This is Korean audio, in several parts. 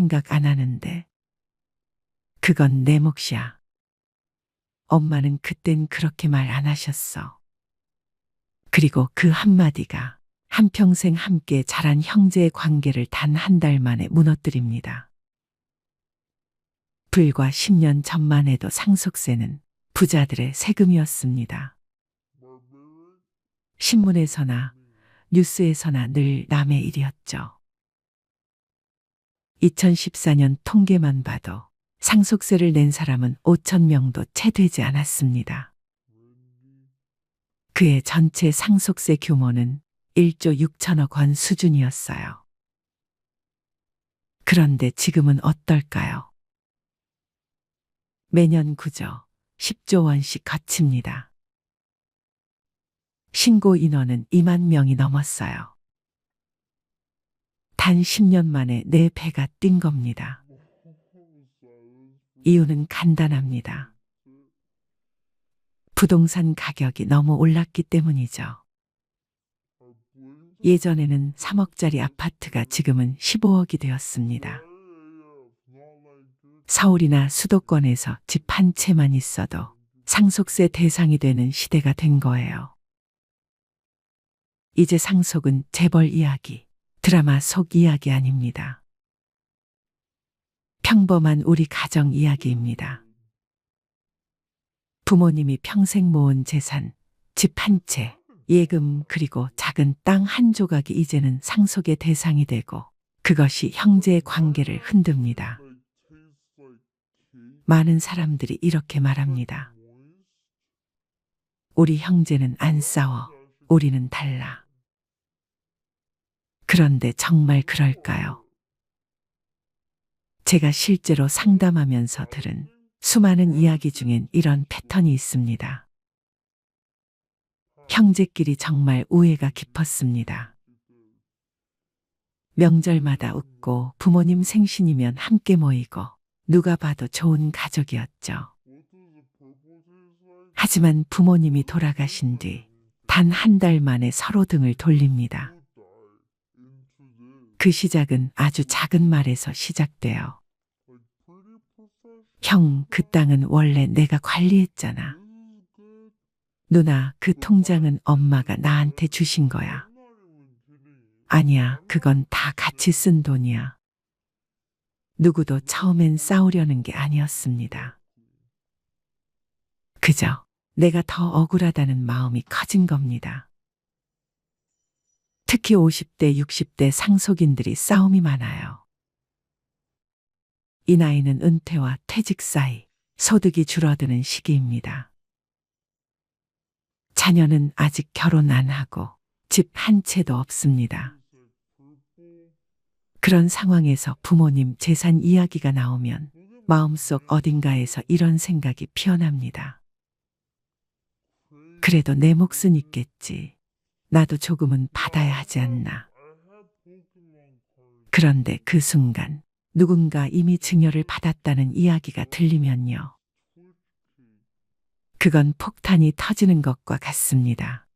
생각 안 하는데. 그건 내 몫이야. 엄마는 그땐 그렇게 말 안 하셨어. 그리고 그 한마디가 한평생 함께 자란 형제의 관계를 단 한 달 만에 무너뜨립니다. 불과 10년 전만 해도 상속세는 부자들의 세금이었습니다. 신문에서나 뉴스에서나 늘 남의 일이었죠. 2014년 통계만 봐도 상속세를 낸 사람은 5천 명도 채 되지 않았습니다. 그의 전체 상속세 규모는 1조 6천억 원 수준이었어요. 그런데 지금은 어떨까요? 매년 구조 10조 원씩 거칩니다. 신고 인원은 2만 명이 넘었어요. 단 10년 만에 4배가 뛴 겁니다. 이유는 간단합니다. 부동산 가격이 너무 올랐기 때문이죠. 예전에는 3억짜리 아파트가 지금은 15억이 되었습니다. 서울이나 수도권에서 집 한 채만 있어도 상속세 대상이 되는 시대가 된 거예요. 이제 상속은 재벌 이야기, 드라마 속 이야기 아닙니다. 평범한 우리 가정 이야기입니다. 부모님이 평생 모은 재산, 집 한 채, 예금 그리고 작은 땅 한 조각이 이제는 상속의 대상이 되고 그것이 형제의 관계를 흔듭니다. 많은 사람들이 이렇게 말합니다. 우리 형제는 안 싸워. 우리는 달라. 그런데 정말 그럴까요? 제가 실제로 상담하면서 들은 수많은 이야기 중엔 이런 패턴이 있습니다. 형제끼리 정말 우애가 깊었습니다. 명절마다 웃고 부모님 생신이면 함께 모이고 누가 봐도 좋은 가족이었죠. 하지만 부모님이 돌아가신 뒤 단 한 달 만에 서로 등을 돌립니다. 그 시작은 아주 작은 말에서 시작돼요. 형, 그 땅은 원래 내가 관리했잖아. 누나, 그 통장은 엄마가 나한테 주신 거야. 아니야, 그건 다 같이 쓴 돈이야. 누구도 처음엔 싸우려는 게 아니었습니다. 그저 내가 더 억울하다는 마음이 커진 겁니다. 특히 50대, 60대 상속인들이 싸움이 많아요. 이 나이는 은퇴와 퇴직 사이 소득이 줄어드는 시기입니다. 자녀는 아직 결혼 안 하고 집 한 채도 없습니다. 그런 상황에서 부모님 재산 이야기가 나오면 마음속 어딘가에서 이런 생각이 피어납니다. 그래도 내 몫은 있겠지. 나도 조금은 받아야 하지 않나. 그런데 그 순간 누군가 이미 증여를 받았다는 이야기가 들리면요. 그건 폭탄이 터지는 것과 같습니다.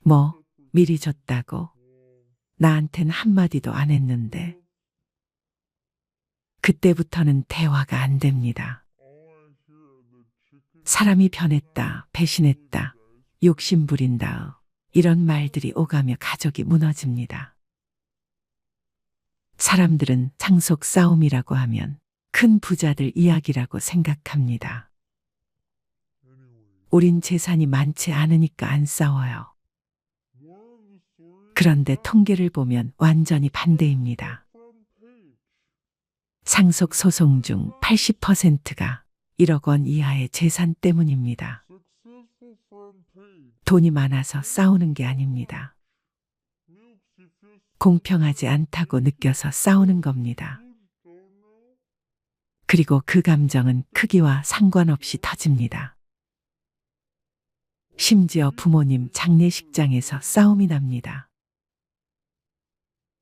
뭐, 미리 줬다고? 나한텐 한마디도 안 했는데. 그때부터는 대화가 안 됩니다. 사람이 변했다, 배신했다, 욕심 부린다, 이런 말들이 오가며 가족이 무너집니다. 사람들은 상속 싸움이라고 하면 큰 부자들 이야기라고 생각합니다. 우린 재산이 많지 않으니까 안 싸워요. 그런데 통계를 보면 완전히 반대입니다. 상속 소송 중 80%가 1억 원 이하의 재산 때문입니다. 돈이 많아서 싸우는 게 아닙니다. 공평하지 않다고 느껴서 싸우는 겁니다. 그리고 그 감정은 크기와 상관없이 터집니다. 심지어 부모님 장례식장에서 싸움이 납니다.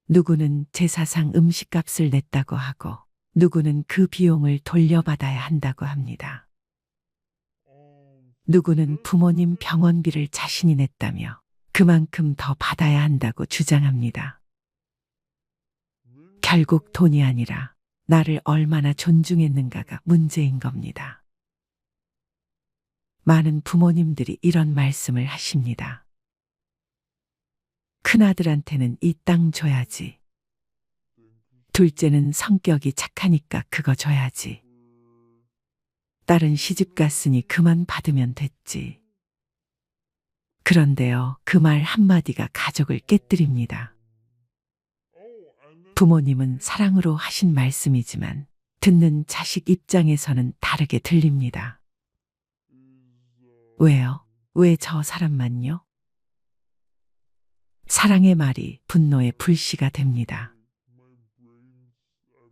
누구는 제사상 음식값을 냈다고 하고 누구는 그 비용을 돌려받아야 한다고 합니다. 누구는 부모님 병원비를 자신이 냈다며 그만큼 더 받아야 한다고 주장합니다. 결국 돈이 아니라 나를 얼마나 존중했는가가 문제인 겁니다. 많은 부모님들이 이런 말씀을 하십니다. 큰아들한테는 이 땅 줘야지. 둘째는 성격이 착하니까 그거 줘야지. 딸은 시집 갔으니 그만 받으면 됐지. 그런데요, 그 말 한마디가 가족을 깨뜨립니다. 부모님은 사랑으로 하신 말씀이지만 듣는 자식 입장에서는 다르게 들립니다. 왜요? 왜 저 사람만요? 사랑의 말이 분노의 불씨가 됩니다.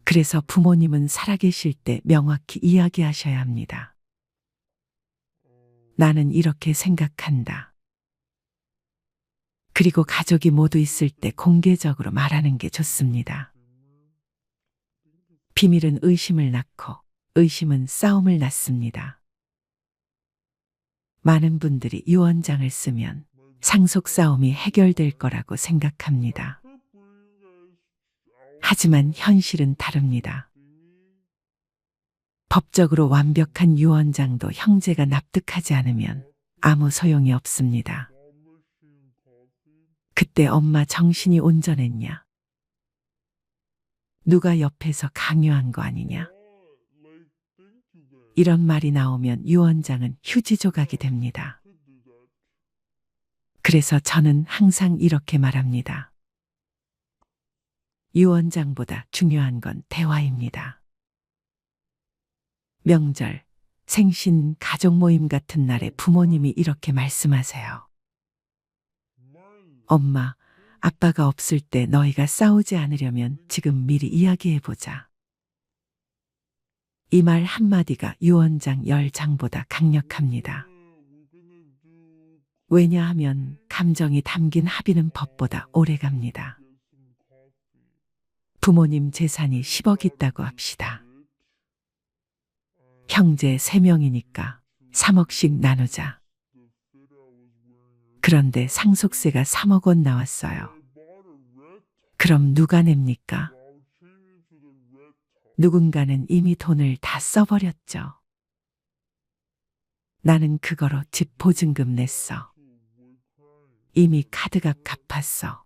그래서 부모님은 살아계실 때 명확히 이야기하셔야 합니다. 나는 이렇게 생각한다. 그리고 가족이 모두 있을 때 공개적으로 말하는 게 좋습니다. 비밀은 의심을 낳고 의심은 싸움을 낳습니다. 많은 분들이 유언장을 쓰면 상속 싸움이 해결될 거라고 생각합니다. 하지만 현실은 다릅니다. 법적으로 완벽한 유언장도 형제가 납득하지 않으면 아무 소용이 없습니다. 그때 엄마 정신이 온전했냐? 누가 옆에서 강요한 거 아니냐? 이런 말이 나오면 유언장은 휴지 조각이 됩니다. 그래서 저는 항상 이렇게 말합니다. 유언장보다 중요한 건 대화입니다. 명절, 생신, 가족 모임 같은 날에 부모님이 이렇게 말씀하세요. 엄마, 아빠가 없을 때 너희가 싸우지 않으려면 지금 미리 이야기해보자. 이 말 한마디가 유언장 10장보다 강력합니다. 왜냐하면 감정이 담긴 합의는 법보다 오래 갑니다. 부모님 재산이 10억 있다고 합시다. 형제 3명이니까 3억씩 나누자. 그런데 상속세가 3억 원 나왔어요. 그럼 누가 냅니까? 누군가는 이미 돈을 다 써버렸죠. 나는 그거로 집 보증금 냈어. 이미 카드값 갚았어.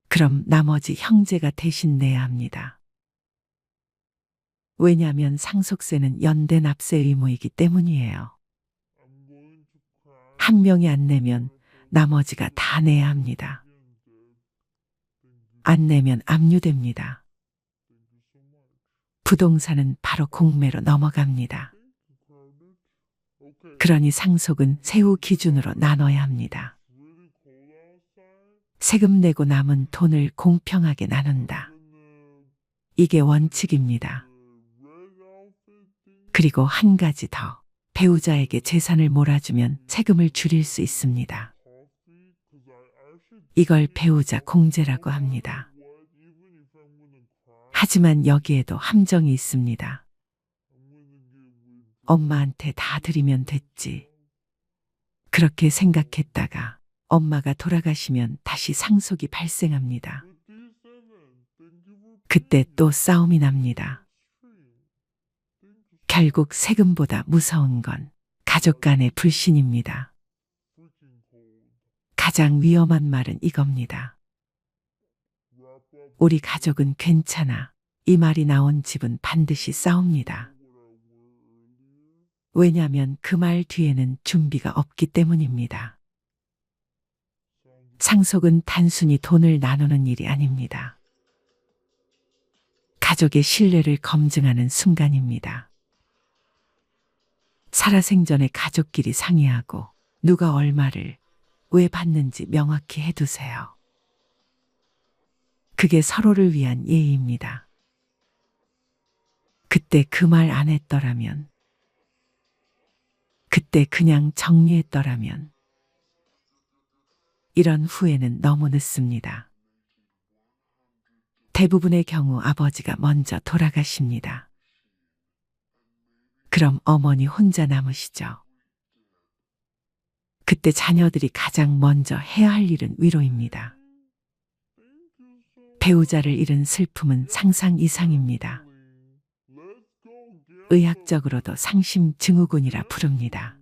그럼 나머지 형제가 대신 내야 합니다. 왜냐하면 상속세는 연대 납세 의무이기 때문이에요. 한 명이 안 내면 나머지가 다 내야 합니다. 안 내면 압류됩니다. 부동산은 바로 공매로 넘어갑니다. 그러니 상속은 세후 기준으로 나눠야 합니다. 세금 내고 남은 돈을 공평하게 나눈다. 이게 원칙입니다. 그리고 한 가지 더. 배우자에게 재산을 몰아주면 세금을 줄일 수 있습니다. 이걸 배우자 공제라고 합니다. 하지만 여기에도 함정이 있습니다. 엄마한테 다 드리면 됐지. 그렇게 생각했다가 엄마가 돌아가시면 다시 상속이 발생합니다. 그때 또 싸움이 납니다. 결국 세금보다 무서운 건 가족 간의 불신입니다. 가장 위험한 말은 이겁니다. 우리 가족은 괜찮아. 이 말이 나온 집은 반드시 싸웁니다. 왜냐하면 그 말 뒤에는 준비가 없기 때문입니다. 상속은 단순히 돈을 나누는 일이 아닙니다. 가족의 신뢰를 검증하는 순간입니다. 살아생전에 가족끼리 상의하고 누가 얼마를 왜 받는지 명확히 해두세요. 그게 서로를 위한 예의입니다. 그때 그 말 안 했더라면, 그때 그냥 정리했더라면, 이런 후회는 너무 늦습니다. 대부분의 경우 아버지가 먼저 돌아가십니다. 그럼 어머니 혼자 남으시죠. 그때 자녀들이 가장 먼저 해야 할 일은 위로입니다. 배우자를 잃은 슬픔은 상상 이상입니다. 의학적으로도 상심 증후군이라 부릅니다.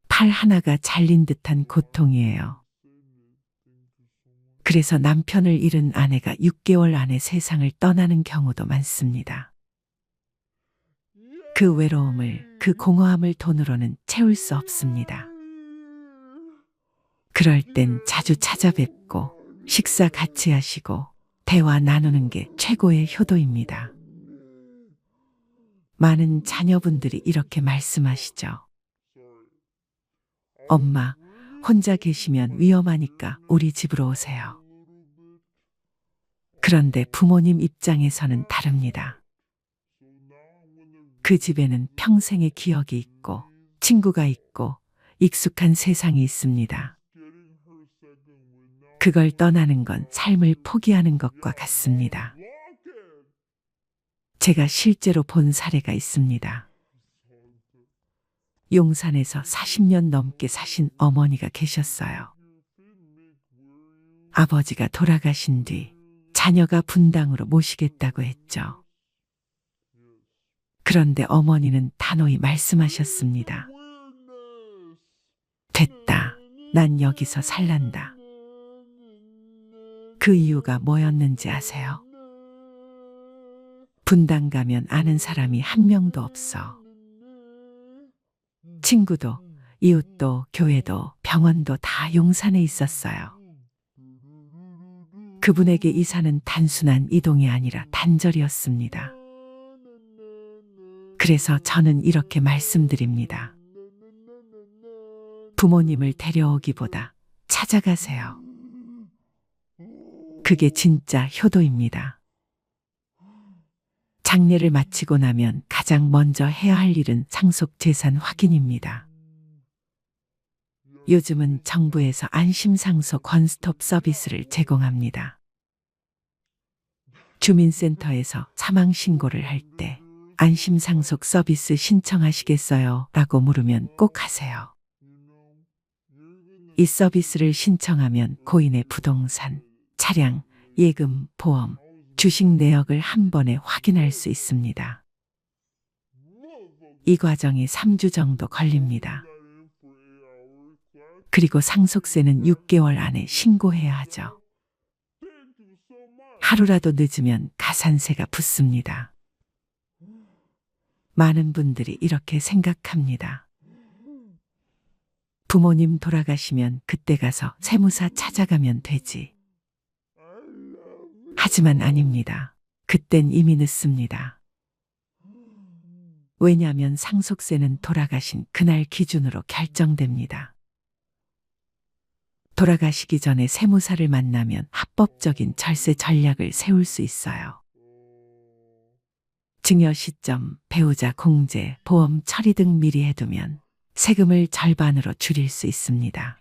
팔 하나가 잘린 듯한 고통이에요. 그래서 남편을 잃은 아내가 6개월 안에 세상을 떠나는 경우도 많습니다. 그 외로움을, 그 공허함을 돈으로는 채울 수 없습니다. 그럴 땐 자주 찾아뵙고 식사 같이 하시고 대화 나누는 게 최고의 효도입니다. 많은 자녀분들이 이렇게 말씀하시죠. 엄마, 혼자 계시면 위험하니까 우리 집으로 오세요. 그런데 부모님 입장에서는 다릅니다. 그 집에는 평생의 기억이 있고 친구가 있고 익숙한 세상이 있습니다. 그걸 떠나는 건 삶을 포기하는 것과 같습니다. 제가 실제로 본 사례가 있습니다. 용산에서 40년 넘게 사신 어머니가 계셨어요. 아버지가 돌아가신 뒤 자녀가 분당으로 모시겠다고 했죠. 그런데 어머니는 단호히 말씀하셨습니다. 됐다. 난 여기서 살란다. 그 이유가 뭐였는지 아세요? 분당 가면 아는 사람이 한 명도 없어. 친구도, 이웃도, 교회도, 병원도 다 용산에 있었어요. 그분에게 이사는 단순한 이동이 아니라 단절이었습니다. 그래서 저는 이렇게 말씀드립니다. 부모님을 데려오기보다 찾아가세요. 그게 진짜 효도입니다. 장례를 마치고 나면 가장 먼저 해야 할 일은 상속 재산 확인입니다. 요즘은 정부에서 안심상속 원스톱 서비스를 제공합니다. 주민센터에서 사망신고를 할 때 안심상속 서비스 신청하시겠어요? 라고 물으면 꼭 하세요. 이 서비스를 신청하면 고인의 부동산, 차량, 예금, 보험, 주식 내역을 한 번에 확인할 수 있습니다. 이 과정이 3주 정도 걸립니다. 그리고 상속세는 6개월 안에 신고해야 하죠. 하루라도 늦으면 가산세가 붙습니다. 많은 분들이 이렇게 생각합니다. 부모님 돌아가시면 그때 가서 세무사 찾아가면 되지. 하지만 아닙니다. 그땐 이미 늦습니다. 왜냐하면 상속세는 돌아가신 그날 기준으로 결정됩니다. 돌아가시기 전에 세무사를 만나면 합법적인 절세 전략을 세울 수 있어요. 증여 시점, 배우자 공제, 보험 처리 등 미리 해두면 세금을 절반으로 줄일 수 있습니다.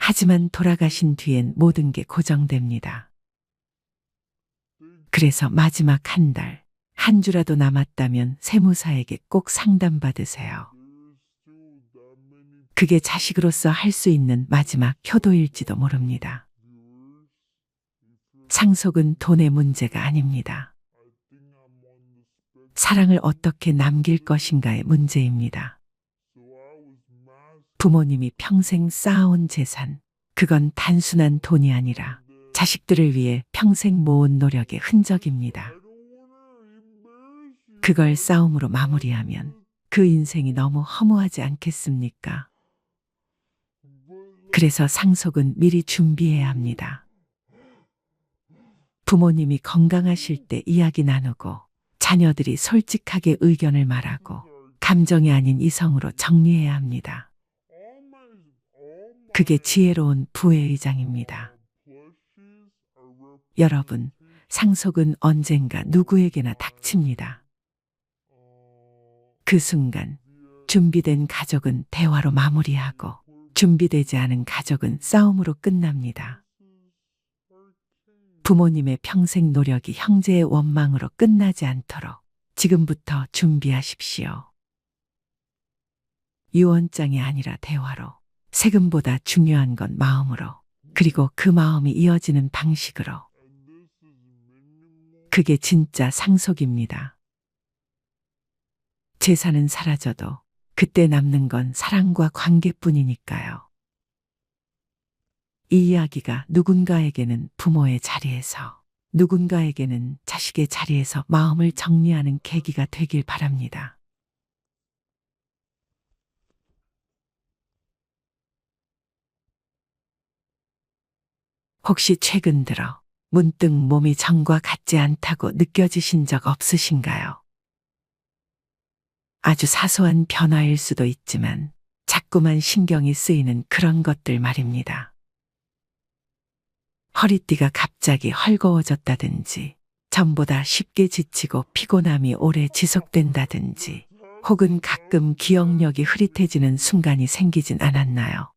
하지만 돌아가신 뒤엔 모든 게 고정됩니다. 그래서 마지막 한 달, 한 주라도 남았다면 세무사에게 꼭 상담받으세요. 그게 자식으로서 할 수 있는 마지막 효도일지도 모릅니다. 상속은 돈의 문제가 아닙니다. 사랑을 어떻게 남길 것인가의 문제입니다. 부모님이 평생 쌓아온 재산, 그건 단순한 돈이 아니라 자식들을 위해 평생 모은 노력의 흔적입니다. 그걸 싸움으로 마무리하면 그 인생이 너무 허무하지 않겠습니까? 그래서 상속은 미리 준비해야 합니다. 부모님이 건강하실 때 이야기 나누고 자녀들이 솔직하게 의견을 말하고 감정이 아닌 이성으로 정리해야 합니다. 그게 지혜로운 부의 의장입니다. 여러분, 상속은 언젠가 누구에게나 닥칩니다. 그 순간 준비된 가족은 대화로 마무리하고 준비되지 않은 가족은 싸움으로 끝납니다. 부모님의 평생 노력이 형제의 원망으로 끝나지 않도록 지금부터 준비하십시오. 유언장이 아니라 대화로, 세금보다 중요한 건 마음으로, 그리고 그 마음이 이어지는 방식으로. 그게 진짜 상속입니다. 재산은 사라져도 그때 남는 건 사랑과 관계뿐이니까요. 이 이야기가 누군가에게는 부모의 자리에서, 누군가에게는 자식의 자리에서 마음을 정리하는 계기가 되길 바랍니다. 혹시 최근 들어 문득 몸이 전과 같지 않다고 느껴지신 적 없으신가요? 아주 사소한 변화일 수도 있지만 자꾸만 신경이 쓰이는 그런 것들 말입니다. 허리띠가 갑자기 헐거워졌다든지, 전보다 쉽게 지치고 피곤함이 오래 지속된다든지, 혹은 가끔 기억력이 흐릿해지는 순간이 생기진 않았나요?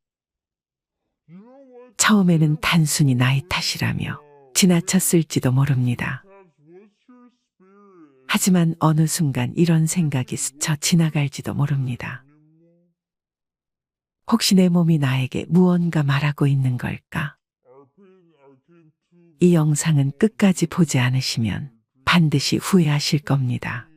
처음에는 단순히 나이 탓이라며 지나쳤을지도 모릅니다. 하지만 어느 순간 이런 생각이 스쳐 지나갈지도 모릅니다. 혹시 내 몸이 나에게 무언가 말하고 있는 걸까? 이 영상은 끝까지 보지 않으시면 반드시 후회하실 겁니다.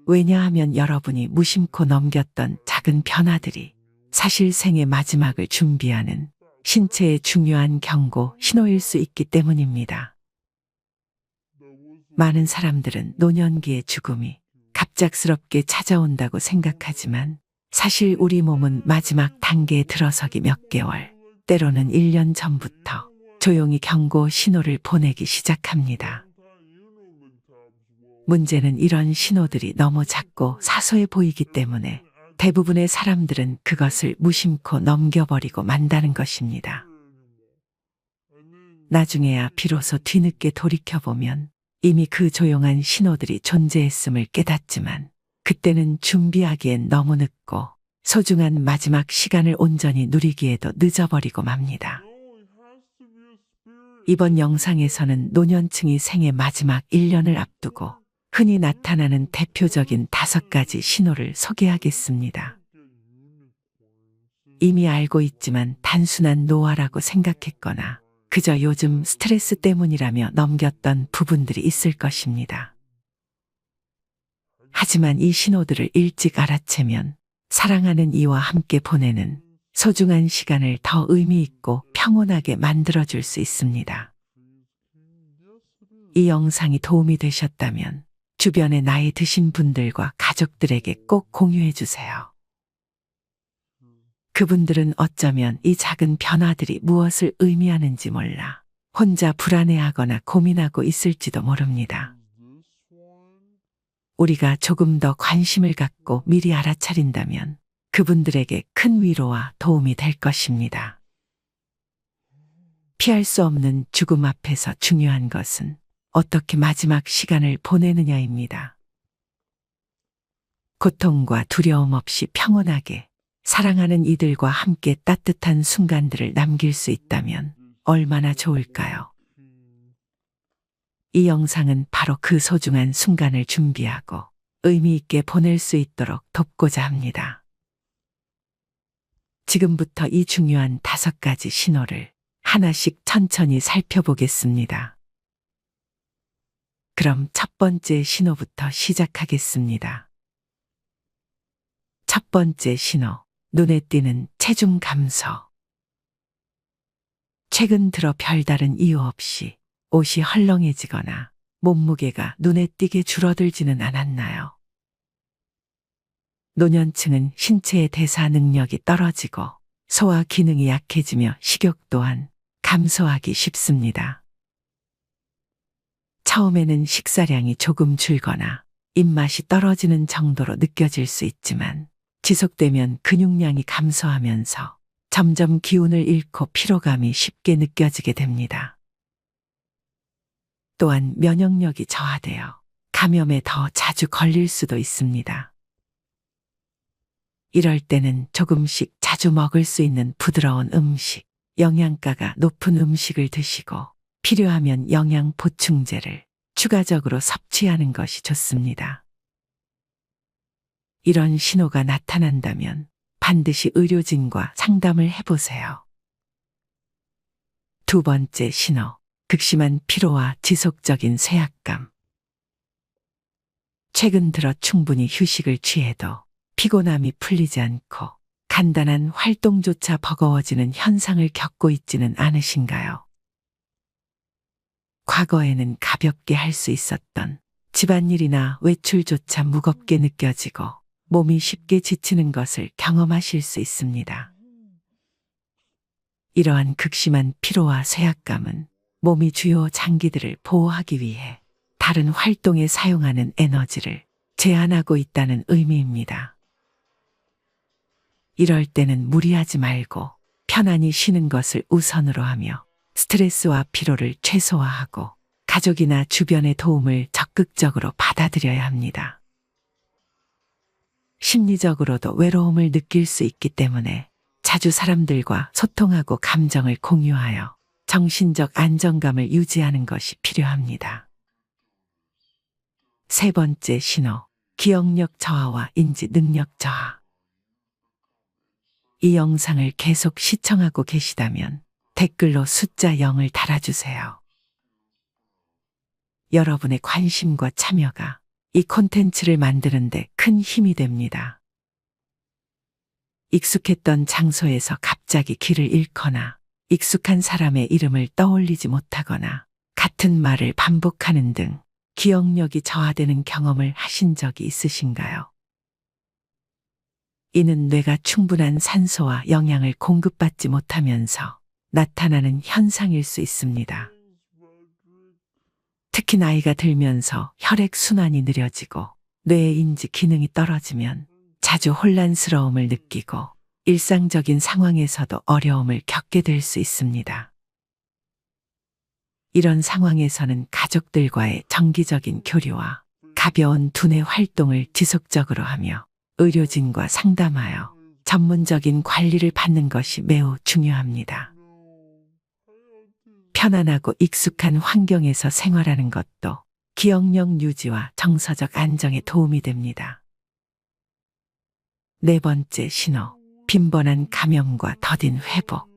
왜냐하면 여러분이 무심코 넘겼던 작은 변화들이 사실 생의 마지막을 준비하는 신체의 중요한 경고, 신호일 수 있기 때문입니다. 많은 사람들은 노년기의 죽음이 갑작스럽게 찾아온다고 생각하지만 사실 우리 몸은 마지막 단계에 들어서기 몇 개월, 때로는 1년 전부터 조용히 경고 신호를 보내기 시작합니다. 문제는 이런 신호들이 너무 작고 사소해 보이기 때문에 대부분의 사람들은 그것을 무심코 넘겨버리고 만다는 것입니다. 나중에야 비로소 뒤늦게 돌이켜보면 이미 그 조용한 신호들이 존재했음을 깨닫지만 그때는 준비하기엔 너무 늦고 소중한 마지막 시간을 온전히 누리기에도 늦어버리고 맙니다. 이번 영상에서는 노년층이 생의 마지막 1년을 앞두고 흔히 나타나는 대표적인 5가지 신호를 소개하겠습니다. 이미 알고 있지만 단순한 노화라고 생각했거나 그저 요즘 스트레스 때문이라며 넘겼던 부분들이 있을 것입니다. 하지만 이 신호들을 일찍 알아채면 사랑하는 이와 함께 보내는 소중한 시간을 더 의미 있고 평온하게 만들어줄 수 있습니다. 이 영상이 도움이 되셨다면 주변에 나이 드신 분들과 가족들에게 꼭 공유해 주세요. 그분들은 어쩌면 이 작은 변화들이 무엇을 의미하는지 몰라 혼자 불안해하거나 고민하고 있을지도 모릅니다. 우리가 조금 더 관심을 갖고 미리 알아차린다면 그분들에게 큰 위로와 도움이 될 것입니다. 피할 수 없는 죽음 앞에서 중요한 것은 어떻게 마지막 시간을 보내느냐입니다. 고통과 두려움 없이 평온하게 사랑하는 이들과 함께 따뜻한 순간들을 남길 수 있다면 얼마나 좋을까요? 이 영상은 바로 그 소중한 순간을 준비하고 의미 있게 보낼 수 있도록 돕고자 합니다. 지금부터 이 중요한 5가지 신호를 하나씩 천천히 살펴보겠습니다. 그럼 첫 번째 신호부터 시작하겠습니다. 첫 번째 신호, 눈에 띄는 체중 감소. 최근 들어 별다른 이유 없이 옷이 헐렁해지거나 몸무게가 눈에 띄게 줄어들지는 않았나요? 노년층은 신체의 대사 능력이 떨어지고 소화 기능이 약해지며 식욕 또한 감소하기 쉽습니다. 처음에는 식사량이 조금 줄거나 입맛이 떨어지는 정도로 느껴질 수 있지만 지속되면 근육량이 감소하면서 점점 기운을 잃고 피로감이 쉽게 느껴지게 됩니다. 또한 면역력이 저하되어 감염에 더 자주 걸릴 수도 있습니다. 이럴 때는 조금씩 자주 먹을 수 있는 부드러운 음식, 영양가가 높은 음식을 드시고 필요하면 영양 보충제를 추가적으로 섭취하는 것이 좋습니다. 이런 신호가 나타난다면 반드시 의료진과 상담을 해보세요. 두 번째 신호, 극심한 피로와 지속적인 쇠약감. 최근 들어 충분히 휴식을 취해도 피곤함이 풀리지 않고 간단한 활동조차 버거워지는 현상을 겪고 있지는 않으신가요? 과거에는 가볍게 할 수 있었던 집안일이나 외출조차 무겁게 느껴지고 몸이 쉽게 지치는 것을 경험하실 수 있습니다. 이러한 극심한 피로와 쇠약감은 몸이 주요 장기들을 보호하기 위해 다른 활동에 사용하는 에너지를 제한하고 있다는 의미입니다. 이럴 때는 무리하지 말고 편안히 쉬는 것을 우선으로 하며 스트레스와 피로를 최소화하고 가족이나 주변의 도움을 적극적으로 받아들여야 합니다. 심리적으로도 외로움을 느낄 수 있기 때문에 자주 사람들과 소통하고 감정을 공유하여 정신적 안정감을 유지하는 것이 필요합니다. 세 번째 신호, 기억력 저하와 인지 능력 저하. 이 영상을 계속 시청하고 계시다면 댓글로 숫자 0을 달아주세요. 여러분의 관심과 참여가 이 콘텐츠를 만드는데 큰 힘이 됩니다. 익숙했던 장소에서 갑자기 길을 잃거나 익숙한 사람의 이름을 떠올리지 못하거나 같은 말을 반복하는 등 기억력이 저하되는 경험을 하신 적이 있으신가요? 이는 뇌가 충분한 산소와 영양을 공급받지 못하면서 나타나는 현상일 수 있습니다. 특히 나이가 들면서 혈액순환이 느려지고 뇌의 인지 기능이 떨어지면 자주 혼란스러움을 느끼고 일상적인 상황에서도 어려움을 겪게 될 수 있습니다. 이런 상황에서는 가족들과의 정기적인 교류와 가벼운 두뇌 활동을 지속적으로 하며 의료진과 상담하여 전문적인 관리를 받는 것이 매우 중요합니다. 편안하고 익숙한 환경에서 생활하는 것도 기억력 유지와 정서적 안정에 도움이 됩니다. 네 번째 신호, 빈번한 감염과 더딘 회복.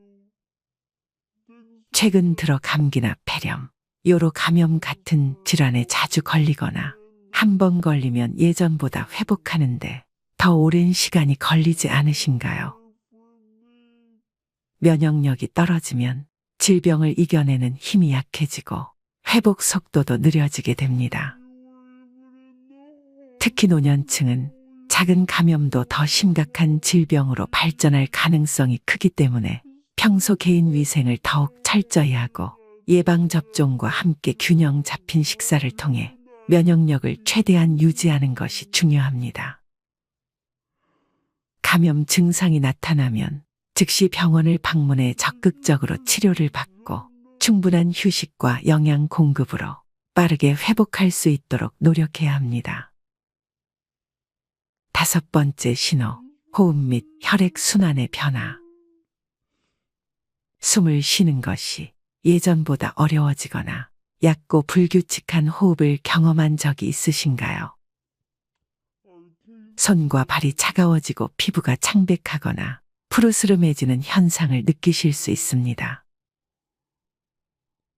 최근 들어 감기나 폐렴, 요로 감염 같은 질환에 자주 걸리거나 한 번 걸리면 예전보다 회복하는데 더 오랜 시간이 걸리지 않으신가요? 면역력이 떨어지면 질병을 이겨내는 힘이 약해지고 회복 속도도 느려지게 됩니다. 특히 노년층은 작은 감염도 더 심각한 질병으로 발전할 가능성이 크기 때문에 평소 개인 위생을 더욱 철저히 하고 예방접종과 함께 균형 잡힌 식사를 통해 면역력을 최대한 유지하는 것이 중요합니다. 감염 증상이 나타나면 즉시 병원을 방문해 적극적으로 치료를 받고 충분한 휴식과 영양 공급으로 빠르게 회복할 수 있도록 노력해야 합니다. 다섯 번째 신호, 호흡 및 혈액순환의 변화. 숨을 쉬는 것이 예전보다 어려워지거나 얕고 불규칙한 호흡을 경험한 적이 있으신가요? 손과 발이 차가워지고 피부가 창백하거나 푸르스름해지는 현상을 느끼실 수 있습니다.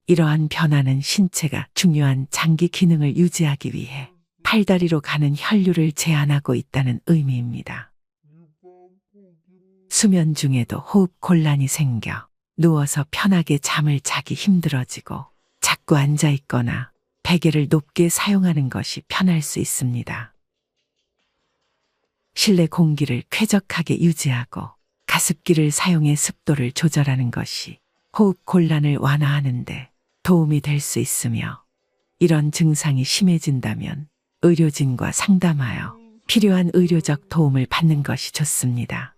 이러한 변화는 신체가 중요한 장기 기능을 유지하기 위해 팔다리로 가는 혈류를 제한하고 있다는 의미입니다. 수면 중에도 호흡 곤란이 생겨 누워서 편하게 잠을 자기 힘들어지고 자꾸 앉아 있거나 베개를 높게 사용하는 것이 편할 수 있습니다. 실내 공기를 쾌적하게 유지하고 가습기를 사용해 습도를 조절하는 것이 호흡 곤란을 완화하는 데 도움이 될 수 있으며 이런 증상이 심해진다면 의료진과 상담하여 필요한 의료적 도움을 받는 것이 좋습니다.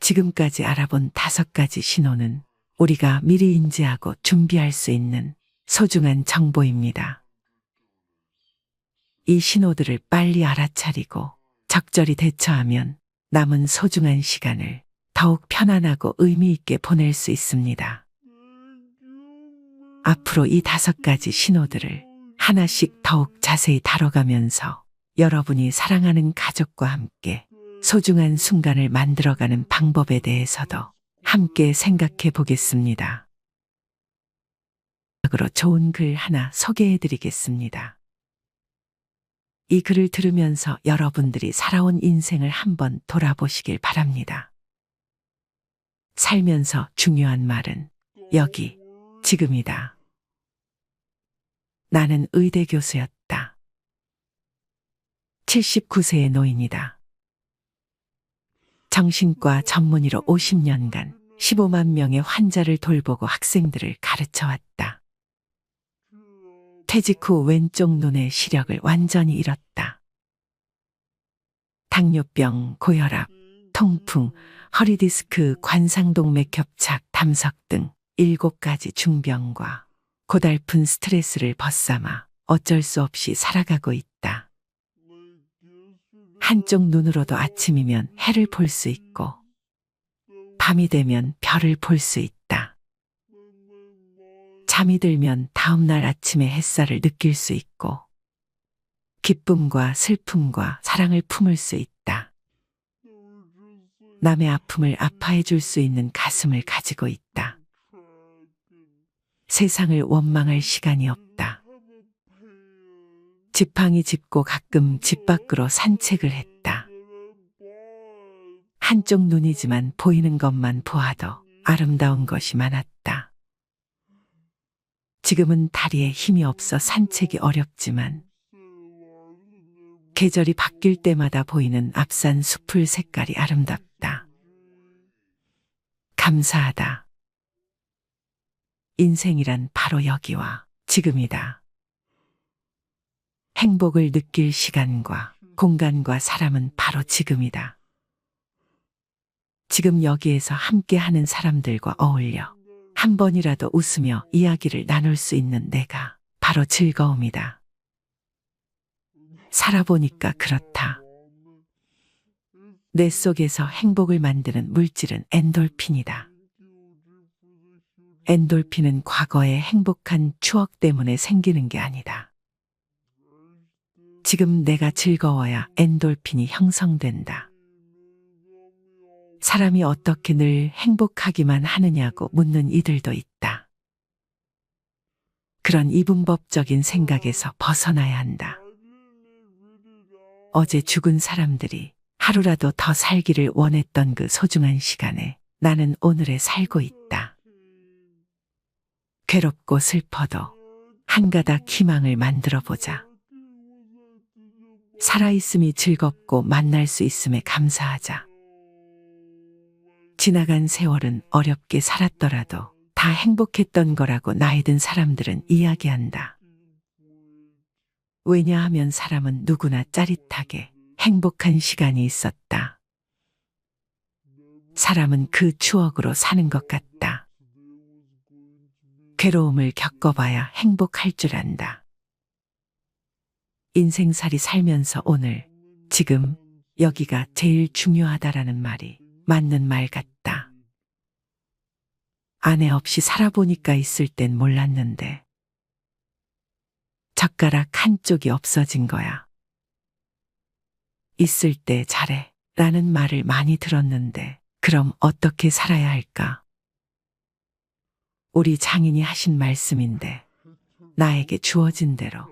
지금까지 알아본 5가지 신호는 우리가 미리 인지하고 준비할 수 있는 소중한 정보입니다. 이 신호들을 빨리 알아차리고 적절히 대처하면 남은 소중한 시간을 더욱 편안하고 의미 있게 보낼 수 있습니다. 앞으로 이 5가지 신호들을 하나씩 더욱 자세히 다뤄가면서 여러분이 사랑하는 가족과 함께 소중한 순간을 만들어가는 방법에 대해서도 함께 생각해 보겠습니다. 마지막으로 좋은 글 하나 소개해 드리겠습니다. 이 글을 들으면서 여러분들이 살아온 인생을 한번 돌아보시길 바랍니다. 살면서 중요한 말은 여기, 지금이다. 나는 의대 교수였다. 79세의 노인이다. 정신과 전문의로 50년간 15만 명의 환자를 돌보고 학생들을 가르쳐 왔다. 퇴직 후 왼쪽 눈의 시력을 완전히 잃었다. 당뇨병, 고혈압, 통풍, 허리디스크, 관상동맥 협착, 담석 등 7가지 중병과 고달픈 스트레스를 벗삼아 어쩔 수 없이 살아가고 있다. 한쪽 눈으로도 아침이면 해를 볼 수 있고 밤이 되면 별을 볼 수 있다. 잠이 들면 다음날 아침에 햇살을 느낄 수 있고 기쁨과 슬픔과 사랑을 품을 수 있다. 남의 아픔을 아파해 줄 수 있는 가슴을 가지고 있다. 세상을 원망할 시간이 없다. 지팡이 짚고 가끔 집 밖으로 산책을 했다. 한쪽 눈이지만 보이는 것만 보아도 아름다운 것이 많았다. 지금은 다리에 힘이 없어 산책이 어렵지만 계절이 바뀔 때마다 보이는 앞산 숲풀 색깔이 아름답다. 감사하다. 인생이란 바로 여기와 지금이다. 행복을 느낄 시간과 공간과 사람은 바로 지금이다. 지금 여기에서 함께하는 사람들과 어울려 한 번이라도 웃으며 이야기를 나눌 수 있는 내가 바로 즐거움이다. 살아보니까 그렇다. 내 속에서 행복을 만드는 물질은 엔돌핀이다. 엔돌핀은 과거의 행복한 추억 때문에 생기는 게 아니다. 지금 내가 즐거워야 엔돌핀이 형성된다. 사람이 어떻게 늘 행복하기만 하느냐고 묻는 이들도 있다. 그런 이분법적인 생각에서 벗어나야 한다. 어제 죽은 사람들이 하루라도 더 살기를 원했던 그 소중한 시간에 나는 오늘에 살고 있다. 괴롭고 슬퍼도 한 가닥 희망을 만들어 보자. 살아있음이 즐겁고 만날 수 있음에 감사하자. 지나간 세월은 어렵게 살았더라도 다 행복했던 거라고 나이 든 사람들은 이야기한다. 왜냐하면 사람은 누구나 짜릿하게 행복한 시간이 있었다. 사람은 그 추억으로 사는 것 같다. 괴로움을 겪어봐야 행복할 줄 안다. 인생살이 살면서 오늘, 지금, 여기가 제일 중요하다라는 말이 맞는 말 같다. 아내 없이 살아보니까 있을 땐 몰랐는데 젓가락 한쪽이 없어진 거야. 있을 때 잘해 라는 말을 많이 들었는데 그럼 어떻게 살아야 할까? 우리 장인이 하신 말씀인데 나에게 주어진 대로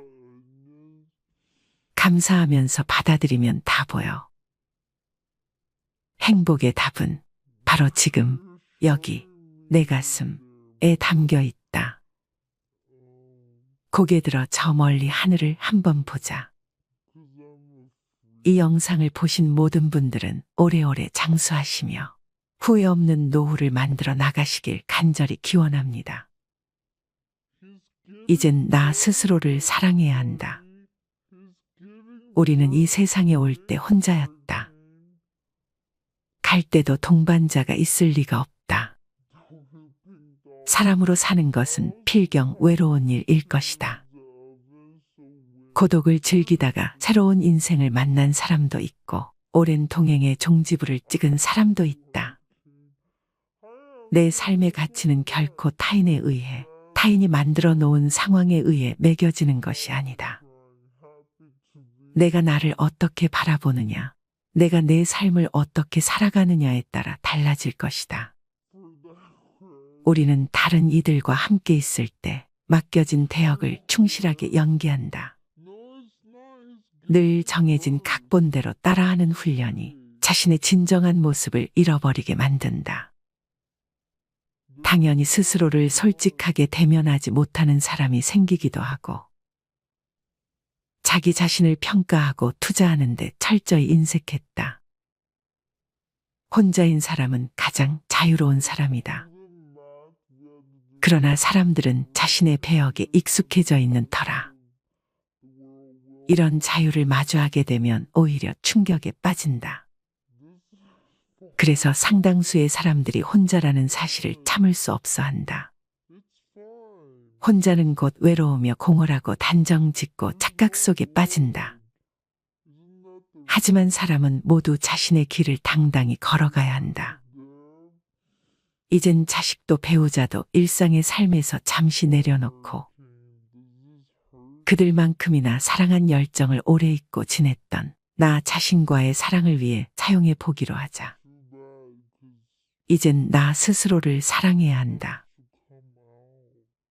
감사하면서 받아들이면 다 보여. 행복의 답은 바로 지금, 여기, 내 가슴에 담겨 있다. 고개 들어 저 멀리 하늘을 한번 보자. 이 영상을 보신 모든 분들은 오래오래 장수하시며 후회 없는 노후를 만들어 나가시길 간절히 기원합니다. 이젠 나 스스로를 사랑해야 한다. 우리는 이 세상에 올 때 혼자였다. 갈 때도 동반자가 있을 리가 없다. 사람으로 사는 것은 필경 외로운 일일 것이다. 고독을 즐기다가 새로운 인생을 만난 사람도 있고 오랜 동행의 종지부를 찍은 사람도 있다. 내 삶의 가치는 결코 타인에 의해, 타인이 만들어 놓은 상황에 의해 매겨지는 것이 아니다. 내가 나를 어떻게 바라보느냐, 내가 내 삶을 어떻게 살아가느냐에 따라 달라질 것이다. 우리는 다른 이들과 함께 있을 때 맡겨진 대역을 충실하게 연기한다. 늘 정해진 각본대로 따라하는 훈련이 자신의 진정한 모습을 잃어버리게 만든다. 당연히 스스로를 솔직하게 대면하지 못하는 사람이 생기기도 하고, 자기 자신을 평가하고 투자하는 데 철저히 인색했다. 혼자인 사람은 가장 자유로운 사람이다. 그러나 사람들은 자신의 배역에 익숙해져 있는 터라 이런 자유를 마주하게 되면 오히려 충격에 빠진다. 그래서 상당수의 사람들이 혼자라는 사실을 참을 수 없어 한다. 혼자는 곧 외로우며 공허하고 단정 짓고 착각 속에 빠진다. 하지만 사람은 모두 자신의 길을 당당히 걸어가야 한다. 이젠 자식도 배우자도 일상의 삶에서 잠시 내려놓고 그들만큼이나 사랑한 열정을 오래 잊고 지냈던 나 자신과의 사랑을 위해 사용해 보기로 하자. 이젠 나 스스로를 사랑해야 한다.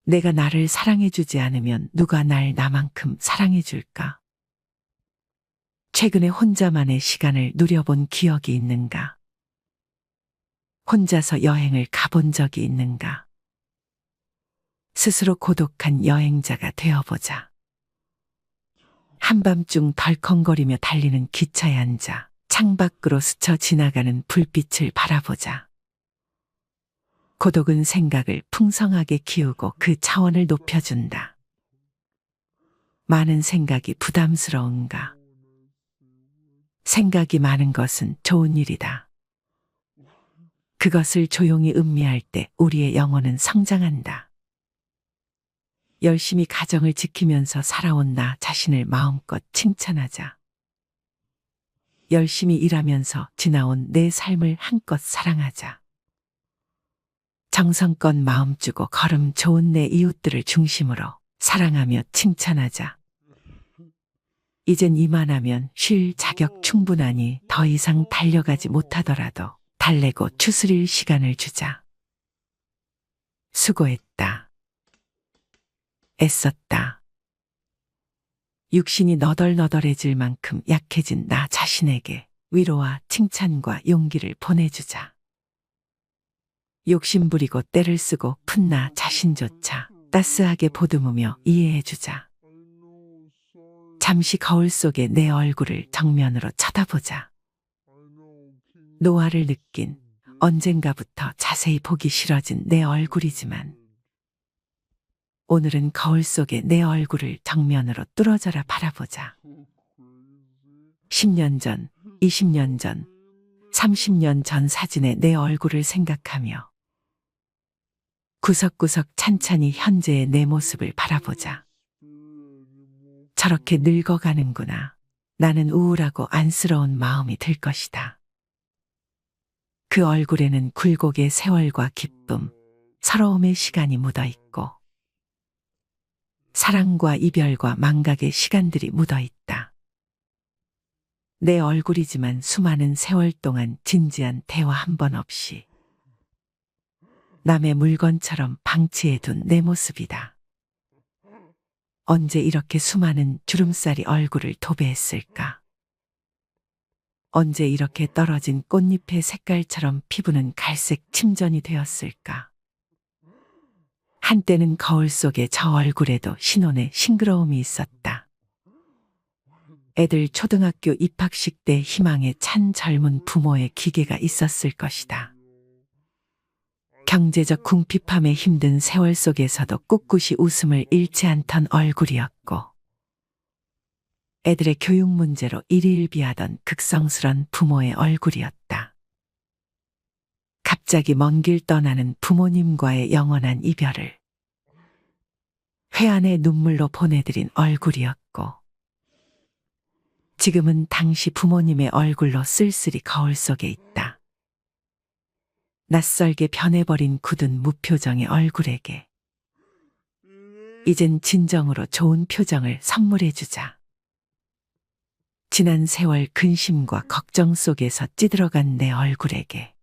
내가 나를 사랑해주지 않으면 누가 날 나만큼 사랑해줄까? 최근에 혼자만의 시간을 누려본 기억이 있는가? 혼자서 여행을 가본 적이 있는가? 스스로 고독한 여행자가 되어보자. 한밤중 덜컹거리며 달리는 기차에 앉아 창밖으로 스쳐 지나가는 불빛을 바라보자. 고독은 생각을 풍성하게 키우고 그 차원을 높여준다. 많은 생각이 부담스러운가? 생각이 많은 것은 좋은 일이다. 그것을 조용히 음미할 때 우리의 영혼은 성장한다. 열심히 가정을 지키면서 살아온 나 자신을 마음껏 칭찬하자. 열심히 일하면서 지나온 내 삶을 한껏 사랑하자. 정성껏 마음 주고 걸음 좋은 내 이웃들을 중심으로 사랑하며 칭찬하자. 이젠 이만하면 쉴 자격 충분하니 더 이상 달려가지 못하더라도 달래고 추스릴 시간을 주자. 수고했다. 애썼다. 육신이 너덜너덜해질 만큼 약해진 나 자신에게 위로와 칭찬과 용기를 보내주자. 욕심부리고 때를 쓰고 푼 나 자신조차 따스하게 보듬으며 이해해주자. 잠시 거울 속에 내 얼굴을 정면으로 쳐다보자. 노화를 느낀 언젠가부터 자세히 보기 싫어진 내 얼굴이지만 오늘은 거울 속에 내 얼굴을 정면으로 뚫어져라 바라보자. 10년 전, 20년 전, 30년 전 사진의 내 얼굴을 생각하며 구석구석 찬찬히 현재의 내 모습을 바라보자. 저렇게 늙어가는구나. 나는 우울하고 안쓰러운 마음이 들 것이다. 그 얼굴에는 굴곡의 세월과 기쁨, 서러움의 시간이 묻어있고 사랑과 이별과 망각의 시간들이 묻어있다. 내 얼굴이지만 수많은 세월 동안 진지한 대화 한 번 없이 남의 물건처럼 방치해둔 내 모습이다. 언제 이렇게 수많은 주름살이 얼굴을 도배했을까? 언제 이렇게 떨어진 꽃잎의 색깔처럼 피부는 갈색 침전이 되었을까? 한때는 거울 속에 저 얼굴에도 신혼의 싱그러움이 있었다. 애들 초등학교 입학식 때 희망에 찬 젊은 부모의 기계가 있었을 것이다. 경제적 궁핍함에 힘든 세월 속에서도 꿋꿋이 웃음을 잃지 않던 얼굴이었고 애들의 교육 문제로 일희일비하던 극성스런 부모의 얼굴이었다. 갑자기 먼 길 떠나는 부모님과의 영원한 이별을 회한의 눈물로 보내드린 얼굴이었고 지금은 당시 부모님의 얼굴로 쓸쓸히 거울 속에 있다. 낯설게 변해버린 굳은 무표정의 얼굴에게 이젠 진정으로 좋은 표정을 선물해주자. 지난 세월 근심과 걱정 속에서 찌들어간 내 얼굴에게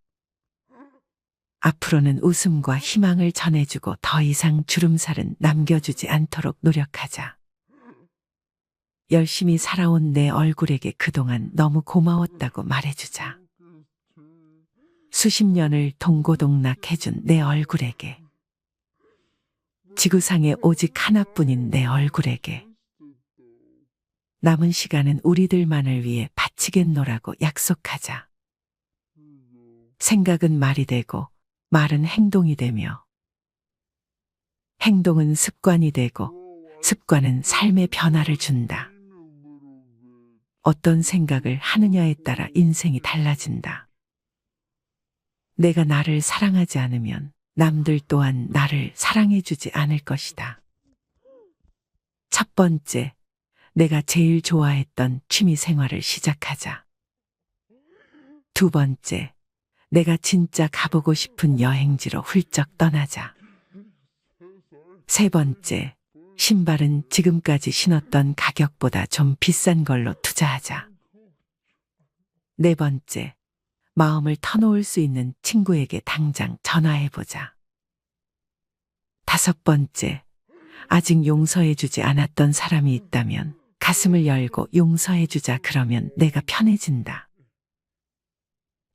앞으로는 웃음과 희망을 전해주고 더 이상 주름살은 남겨주지 않도록 노력하자. 열심히 살아온 내 얼굴에게 그동안 너무 고마웠다고 말해주자. 수십 년을 동고동락해준 내 얼굴에게. 지구상에 오직 하나뿐인 내 얼굴에게. 남은 시간은 우리들만을 위해 바치겠노라고 약속하자. 생각은 말이 되고 말은 행동이 되며 행동은 습관이 되고 습관은 삶의 변화를 준다. 어떤 생각을 하느냐에 따라 인생이 달라진다. 내가 나를 사랑하지 않으면 남들 또한 나를 사랑해주지 않을 것이다. 첫 번째, 내가 제일 좋아했던 취미 생활을 시작하자. 두 번째, 내가 진짜 가보고 싶은 여행지로 훌쩍 떠나자. 세 번째, 신발은 지금까지 신었던 가격보다 좀 비싼 걸로 투자하자. 네 번째, 마음을 터놓을 수 있는 친구에게 당장 전화해보자. 다섯 번째, 아직 용서해주지 않았던 사람이 있다면 가슴을 열고 용서해주자. 그러면 내가 편해진다.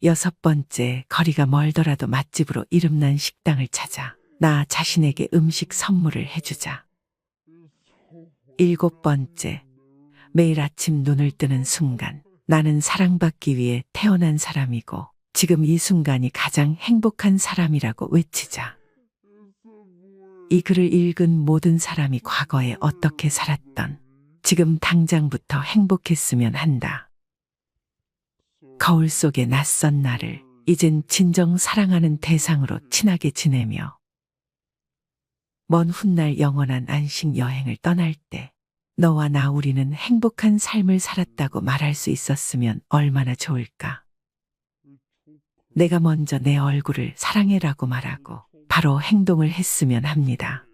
여섯 번째, 거리가 멀더라도 맛집으로 이름난 식당을 찾아 나 자신에게 음식 선물을 해주자. 일곱 번째, 매일 아침 눈을 뜨는 순간 나는 사랑받기 위해 태어난 사람이고 지금 이 순간이 가장 행복한 사람이라고 외치자. 이 글을 읽은 모든 사람이 과거에 어떻게 살았던 지금 당장부터 행복했으면 한다. 거울 속의 낯선 나를 이젠 진정 사랑하는 대상으로 친하게 지내며 먼 훗날 영원한 안식 여행을 떠날 때 너와 나 우리는 행복한 삶을 살았다고 말할 수 있었으면 얼마나 좋을까. 내가 먼저 내 얼굴을 사랑해라고 말하고 바로 행동을 했으면 합니다.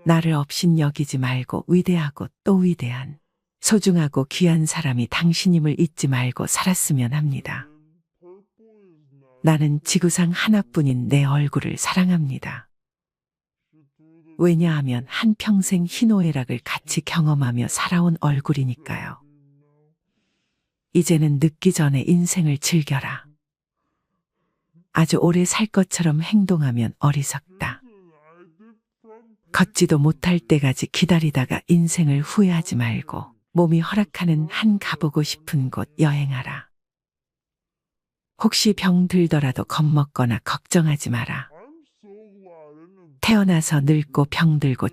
나를 없인 여기지 말고 위대하고 또 위대한 소중하고 귀한 사람이 당신임을 잊지 말고 살았으면 합니다. 나는 지구상 하나뿐인 내 얼굴을 사랑합니다. 왜냐하면 한평생 희노애락을 같이 경험하며 살아온 얼굴이니까요. 이제는 늦기 전에 인생을 즐겨라. 아주 오래 살 것처럼 행동하면 어리석다. 걷지도 못할 때까지 기다리다가 인생을 후회하지 말고 몸이 허락하는 한 가보고 싶은 곳 여행하라. 혹시 병 들더라도 겁먹거나 걱정하지 마라. 태어나서 늙고 병들고